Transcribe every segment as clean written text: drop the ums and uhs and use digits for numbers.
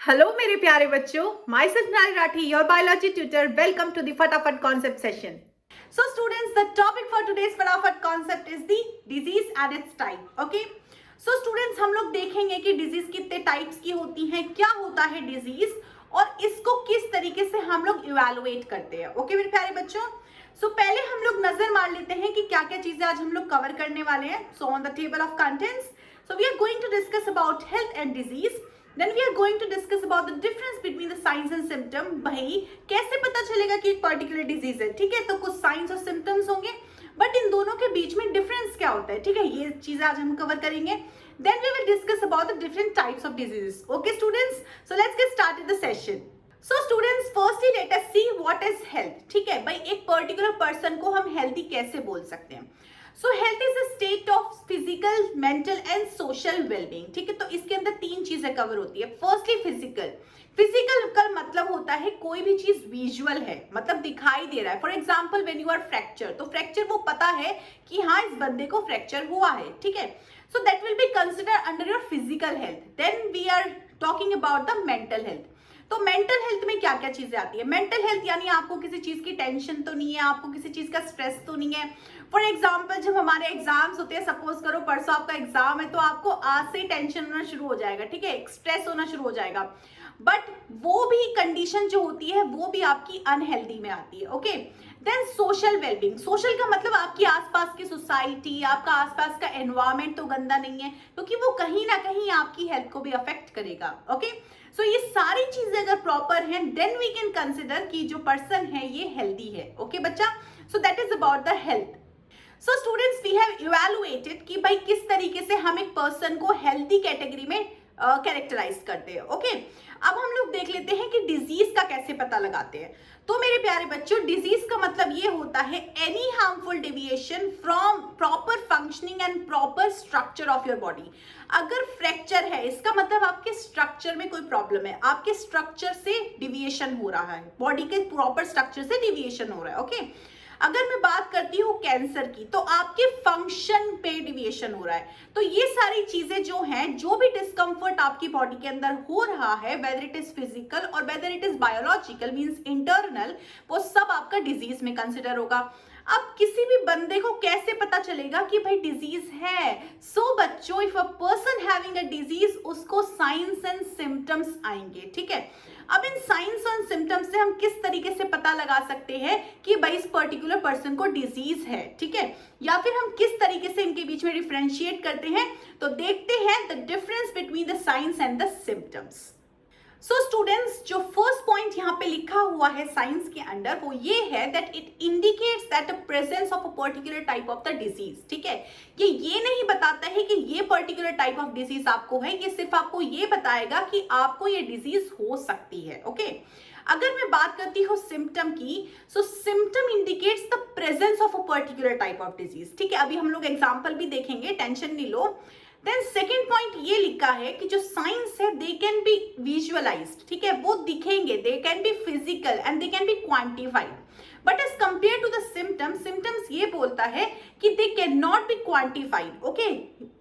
Hello मेरे प्यारे बच्चों, myself Nari Rathi, your biology tutor. Welcome to the फटाफट concept session. So students, the topic for today's फटाफट concept is the disease and its type. Okay? So students, हम लोग देखेंगे कि डिजीज कितने टाइप्स की होती हैं, क्या होता है डिजीज और इसको किस तरीके से हम लोग इवेलुएट करते हैं. ओके मेरे प्यारे बच्चों, सो पहले हम लोग नजर मार लेते हैं कि क्या क्या चीजें आज हम लोग कवर करने वाले हैं. So on the table of contents, so we are going to discuss about health and disease. Then we are going to discuss about the difference between the signs and symptom. भाई कैसे पता चलेगा कि एक particular disease है. ठीक है, तो कुछ साइंस और सिम्टम्स होंगे, बट इन दोनों के बीच में डिफरेंस क्या होता है. ठीक है, ये चीजें आज हम कवर करेंगे. Then we will discuss about the different types of diseases. Okay students, so let's get started the session. So students, firstly let us see what is health. ठीक है भाई, एक पर्टिकुलर पर्सन को हम हेल्थी कैसे बोल सकते हैं. सो health is a state of physical, mental and social wellbeing. ठीक है, तो इसके अंदर तीन चीजें कवर होती है. Firstly physical. फिजिकल का मतलब होता है कोई भी चीज विजुअल है, मतलब दिखाई दे रहा है. For example when you are fracture, तो फ्रैक्चर वो पता है कि हाँ इस बंदे को फ्रैक्चर हुआ है. ठीक है, so that will be consider under your physical health. Then we are talking about the mental health. तो मेंटल हेल्थ में क्या क्या चीजें आती है. मेंटल हेल्थ यानी आपको किसी चीज की टेंशन तो नहीं है, आपको किसी चीज का स्ट्रेस तो नहीं है. फॉर एग्जाम्पल जब हमारे एग्जाम्स होते हैं, सपोज करो परसों आपका एग्जाम है, तो आपको आज से ही टेंशन होना शुरू हो जाएगा. ठीक है, स्ट्रेस होना शुरू हो जाएगा. बट वो भी कंडीशन जो होती है वो भी आपकी अनहेल्दी में आती है. Okay, then social wellbeing. Social का मतलब आपकी आसपास की सोसाइटी, आपका आसपास का एनवायरमेंट तो गंदा नहीं है, क्योंकि वो कहीं ना कहीं आपकी हेल्थ को भी अफेक्ट करेगा. ओके, सो ये सारी चीजें अगर प्रॉपर हैं, देन वी कैन कंसिडर कि जो पर्सन है ये हेल्दी है. ओके बच्चा, so that is about the health. So students, we have evaluated कि भाई किस तरीके से हम एक पर्सन को हेल्दी कैटेगरी में कैरेक्टराइज करते हैं. ओके, अब हम लोग देख लेते हैं कि डिजीज का कैसे पता लगाते हैं. तो मेरे प्यारे बच्चों, डिजीज का मतलब ये होता है any harmful deviation from proper functioning and proper structure of your body. अगर फ्रैक्चर है, इसका मतलब आपके स्ट्रक्चर में कोई प्रॉब्लम है, आपके स्ट्रक्चर से डिविएशन हो रहा है, बॉडी के प्रॉपर स्ट्रक्चर से डिविएशन हो रहा है. ओके, अगर मैं बात करती हूँ कैंसर की, तो आपके फंक्शन पे डिविएशन हो रहा है. तो ये सारी चीजें जो हैं, जो भी डिस्कम्फर्ट आपकी बॉडी के अंदर हो रहा है, वेदर इट इज फिजिकल और whether it is biological means internal, वो सब आपका डिजीज में कंसिडर होगा. अब किसी भी बंदे को कैसे पता चलेगा कि भाई डिजीज है. सो बच्चों, if a person having a disease, उसको साइंस एंड सिम्टम्स आएंगे. ठीक है, अब इन साइंस एंड सिम्टम्स से हम किस तरीके से पता लगा सकते हैं कि भाई इस पर्टिकुलर पर्सन को डिजीज है. ठीक है, या फिर हम किस तरीके से इनके बीच में डिफरेंशिएट करते हैं. तो देखते हैं the difference between the science and the symptoms. So students, जो फर्स्ट पॉइंट यहाँ पे लिखा हुआ है साइंस के अंडर, वो ये है that it indicates that the presence of a particular type of the disease. ठीक है, ये नहीं बताता है कि ये पर्टिकुलर टाइप ऑफ डिजीज आपको है, ये सिर्फ आपको ये बताएगा कि आपको ये डिजीज हो सकती है. ओके, अगर मैं बात करती हूँ सिम्टम की, so symptom indicates the presence of a particular type of disease. ठीक है, अभी हम लोग एग्जाम्पल भी देखेंगे, टेंशन नहीं लो. देन सेकेंड पॉइंट ये लिखा है कि जो साइंस है दे कैन बी विजुअलाइज्ड. ठीक है, वो दिखेंगे, they can be physical and they can be quantified. But as compare to the symptoms, symptoms ये बोलता है कि they can not be quantified. Okay,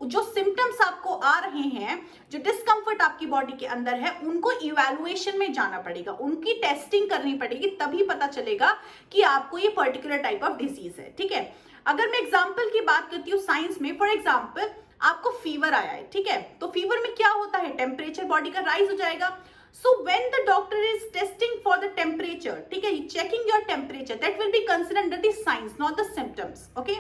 जो सिम्टम्स आपको आ रहे हैं, जो डिस्कम्फर्ट आपकी बॉडी के अंदर है, उनको इवैल्यूएशन में जाना पड़ेगा, उनकी टेस्टिंग करनी पड़ेगी, तभी पता चलेगा कि आपको ये पर्टिकुलर टाइप ऑफ डिजीज है. ठीक है, अगर मैं एग्जाम्पल की बात करती हूँ साइंस में, फॉर एग्जाम्पल आपको फीवर आया है. ठीक है, तो फीवर में क्या होता है, टेम्परेचर बॉडी का राइज हो जाएगा. So when the doctor is testing for the temperature, ठीक है, checking your temperature, that will be considered under the science, not the symptoms. Okay,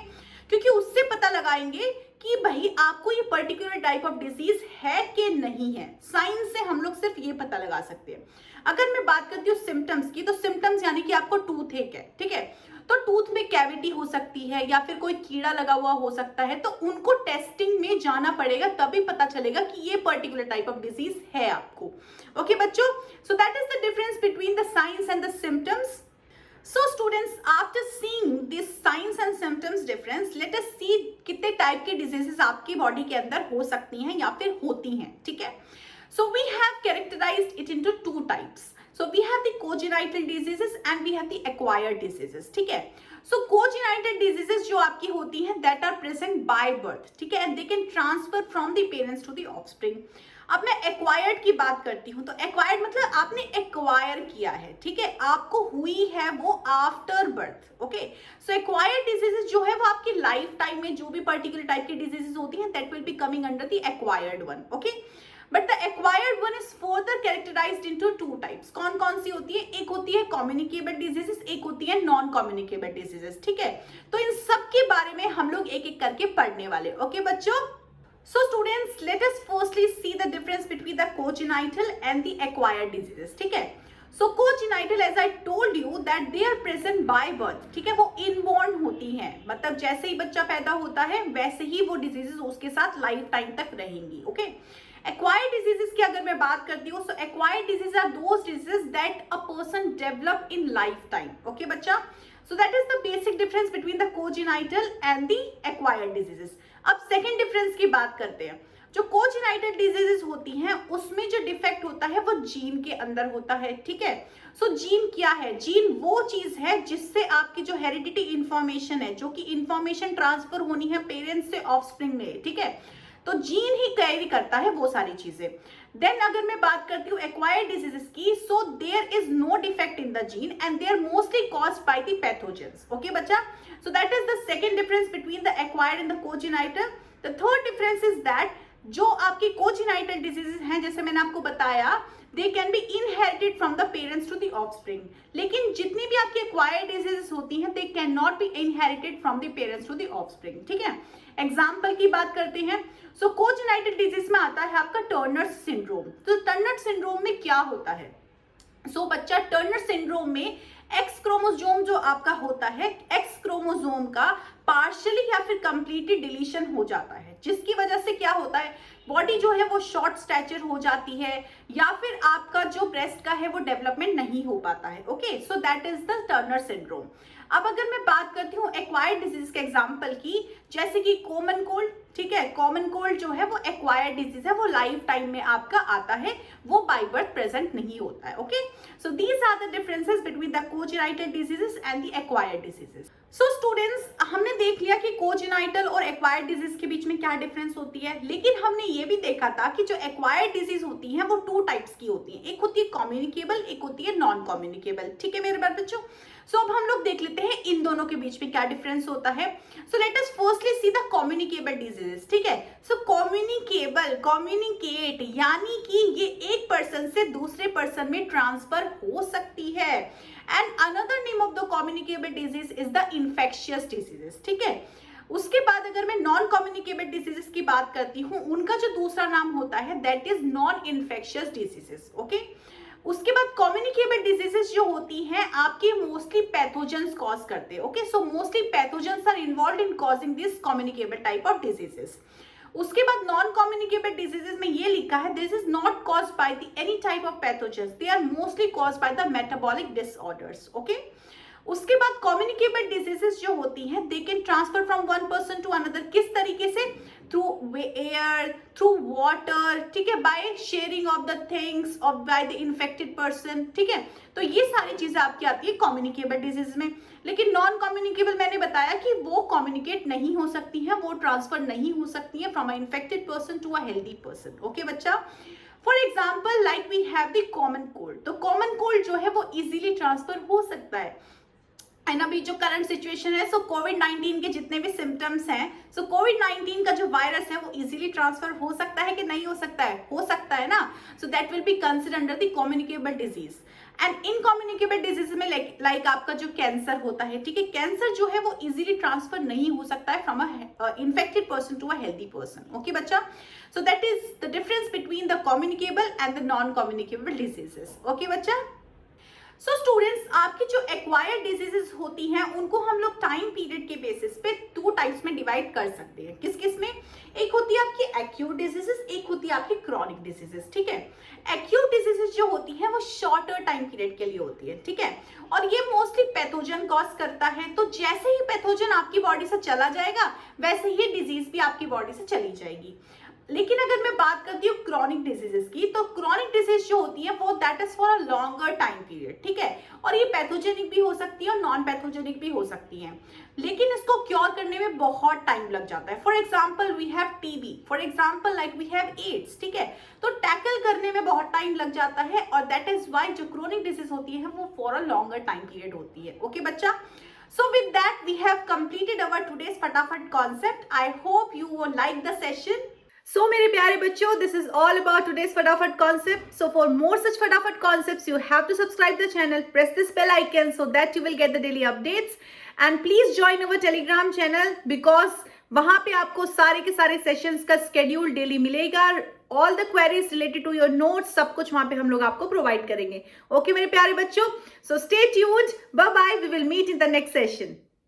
क्योंकि उससे पता लगाएंगे कि भाई आपको ये पर्टिकुलर टाइप ऑफ डिजीज है कि नहीं है. साइंस से हम लोग सिर्फ ये पता लगा सकते हैं. अगर मैं बात करती हूँ सिम्टम्स की, तो सिम्टम्स यानी कि आपको टूथ एक है. ठीक है, तो टूथ में कैविटी हो सकती है या फिर कोई कीड़ा लगा हुआ हो सकता है, तो उनको टेस्टिंग में जाना पड़ेगा, तभी पता चलेगा कि ये पर्टिकुलर टाइप ऑफ डिजीज है आपको. ओके बच्चों, सो that is the difference between the science and the symptoms. So students, after seeing this signs and symptoms difference, let us see कितने टाइप के डिजीजेस आपकी बॉडी के अंदर हो सकती हैं या फिर होती हैं. ठीक है, so we have characterized it into two types. So we have the congenital diseases and we have the acquired diseases. ठीक है, so congenital diseases जो आपकी होती हैं that are present by birth. ठीक है, and they can transfer from the parents to the offspring. अब मैं एक्वायर्ड की बात करती हूँ, तो एक्वायर्ड मतलब आपने एक्वायर किया है, ठीक है, आपको हुई है वो आफ्टर बर्थ। ओके, सो एक्वायर्ड डिजीजेस जो है वो आपकी लाइफ टाइम में जो भी पर्टिकुलर टाइप की डिजीजेस होती हैं that will be coming under the acquired one. Okay, but the acquired one is further characterised into two types. कौन कौन सी होती है? एक होती है कम्युनिकेबल डिजीजेस, एक होती है नॉन कम्युनिकेबल डिजीजेस। ठीक है, तो इन सब के बारे में हम लोग एक एक करके पढ़ने वाले। ओके बच्चों, so students let us firstly see the difference between the congenital and the acquired diseases। ठीक है, so congenital as I told you that they are present by birth। ठीक है, वो इनबॉर्न होती हैं, मतलब जैसे ही बच्चा पैदा होता है वैसे ही वो डिजीजेस उसके साथ लाइफ टाइम तक रहेंगी। ओके, एक्वायर्ड डिजीजेस की अगर मैं बात करती हूँ, so acquired disease are those diseases that a person develop in life time. Okay बच्चा, so that is the basic difference between the congenital and the acquired diseases। अब सेकेंड डिफरेंस की बात करते हैं। जो congenital diseases होती हैं उसमें जो डिफेक्ट होता है वो जीन के अंदर होता है। ठीक है, सो जीन क्या है? जीन वो चीज है जिससे आपकी जो हेरिडिटी इंफॉर्मेशन है, जो कि इंफॉर्मेशन ट्रांसफर होनी है पेरेंट्स से ऑफस्प्रिंग में, ठीक है, तो जीन ही कैरी करता है वो सारी चीजें। देन अगर मैं बात करती हूँ एक्वायर्ड डिजीजेस की, so there is no defect in the gene and they are mostly caused by the pathogens. Okay बच्चा, so that is the second difference between the acquired and the congenital. The third difference is that जो आपकी congenital diseases हैं, जैसे मैंने आपको बताया, they can be inherited from the parents to the offspring. लेकिन जितनी भी आपकी एक्वायर्ड डिजीजेस होती हैं they can not B inherited from the parents to the offspring. ठीक है, एग्जाम्पल की बात करते हैं, सो कोजेनाइटल डिजीज में आता है आपका टर्नर सिंड्रोम। तो टर्नर सिंड्रोम में क्या होता है? सो बच्चा, टर्नर सिंड्रोम में एक्स क्रोमोसोम जो आपका होता है, एक्स क्रोमोसोम का पार्शियली या फिर कंप्लीटली डिलीशन हो जाता है, जिसकी वजह से क्या होता है, बॉडी जो है वो शॉर्ट स्टैचर हो जाती है या फिर आपका जो ब्रेस्ट का है वो डेवलपमेंट नहीं हो पाता है। Okay, so that is the Turner syndrome. अब अगर मैं बात करती हूँ एक्वायर्ड डिजीज के एग्जांपल की, जैसे कि कॉमन कोल्ड। ठीक है, कॉमन कोल्ड जो है वो एक्वायर्ड डिजीज है, वो लाइफ टाइम में आपका आता है, वो बाय बर्थ प्रेजेंट नहीं होता है। Okay, so these are the differences between the congenital diseases and the acquired diseases. So students, हमने देख लिया कि कोजेनाइटल और एक्वायर्ड डिजीज के बीच में क्या डिफरेंस होती है, लेकिन हमने ये भी देखा था कि जो एक्वायर्ड डिजीज होती हैं वो टू टाइप्स की होती हैं, एक होती है कम्युनिकेबल, एक होती है नॉन कम्युनिकेबल। ठीक है मेरे बात बच्चों, सो अब हम लोग देख लेते हैं इन दोनों के बीच में क्या डिफरेंस होता है। So let us firstly see the communicable diseases. ठीक है, सो कम्युनिकेबल, कम्युनिकेट यानी कि ये एक पर्सन से दूसरे पर्सन में ट्रांसफर हो सकती है। And another name of the communicable disease is the infectious diseases. ठीक है, उसके बाद अगर मैं नॉन कम्युनिकेबल डिजीजेस की बात करती हूँ, उनका जो दूसरा नाम होता है that is non infectious diseases. Okay, उसके बाद कम्युनिकेबल डिजीजेस जो होती हैं आपके मोस्टली पैथोजेंस कॉज करते हैं। Okay, so mostly pathogens are involved in causing this communicable type of diseases. उसके बाद नॉन कम्युनिकेबल डिजीजेस में ये लिखा है this is not caused by the any type of pathogens, they are mostly caused by the metabolic disorders. Okay, उसके बाद communicable diseases जो होती हैं they can transfer from one person to another. किस तरीके से? Through air, through water. ठीक है, by sharing of the things और बाय द इन्फेक्टेड पर्सन। ठीक है, तो ये सारी चीजें आपकी आती है कम्युनिकेबल डिजीज में। लेकिन नॉन कम्युनिकेबल मैंने बताया कि वो कम्युनिकेट नहीं हो सकती हैं, वो ट्रांसफर नहीं हो सकती है from a infected person to a healthy person. Okay बच्चा, for example like we have the common cold. तो कॉमन कोल्ड जो है वो इजीली ट्रांसफर हो सकता है। एंड अभी जो करंट सिचुएशन है, सो कोविड-19 के जितने भी सिम्टम्स हैं, सो कोविड-19 का जो वायरस है वो इजीली ट्रांसफर हो सकता है कि नहीं हो सकता है? हो सकता है ना, सो that will be considered under the communicable disease. And incommunicable disease में लाइक आपका जो कैंसर होता है, ठीक है, कैंसर जो है वो इजीली ट्रांसफर नहीं हो सकता है from a infected person to a healthy person. Okay बच्चा, so that is the difference between the communicable and the non communicable diseases. Okay बच्चा, सो स्टूडेंट्स, आपकी जो एक्वायर्ड डिजीजेस होती हैं उनको हम लोग टाइम पीरियड के बेसिस पे टू टाइप्स में डिवाइड कर सकते हैं। किस किस में? एक होती है आपकी एक्यूट डिजीजेस, एक होती है आपकी क्रॉनिक डिजीजेस। ठीक है, एक्यूट डिजीजेस जो होती है वो शॉर्टर टाइम पीरियड के लिए होती है। ठीक है, और ये मोस्टली पैथोजन कॉज करता है, तो जैसे ही पैथोजन आपकी बॉडी से चला जाएगा वैसे ही डिजीज भी आपकी बॉडी से चली जाएगी। लेकिन अगर मैं बात करती हूँ क्रॉनिक डिजीजेस की, तो क्रॉनिक डिजीज जो होती है वो that is for a longer time period, ठीक है, और ये पैथोजेनिक भी हो सकती है और नॉन पैथोजेनिक भी हो सकती है, लेकिन इसको क्योर करने में बहुत टाइम लग जाता है। For example we have TB, for example like we have AIDS, ठीक है, तो टैकल करने में बहुत टाइम लग जाता है, और दैट इज वाई जो क्रॉनिक डिजीज होती है वो for a longer time period होती है। ओके बच्चा, so with that we have completed our today's फटाफट concept. I hope you will like the session. So मेरे प्यारे बच्चों, this is all about today's फटाफट concept. So for more such फटाफट concepts, you have to subscribe the channel, press this bell icon so that you will get the daily updates, and please join our Telegram channel because वहां पे आपको सारे के सारे sessions का schedule daily मिलेगा। All the queries related to your notes, सब कुछ वहां पे हम लोग आपको प्रोवाइड करेंगे। ओके मेरे प्यारे बच्चों, so stay tuned, bye bye, we will meet in the next session.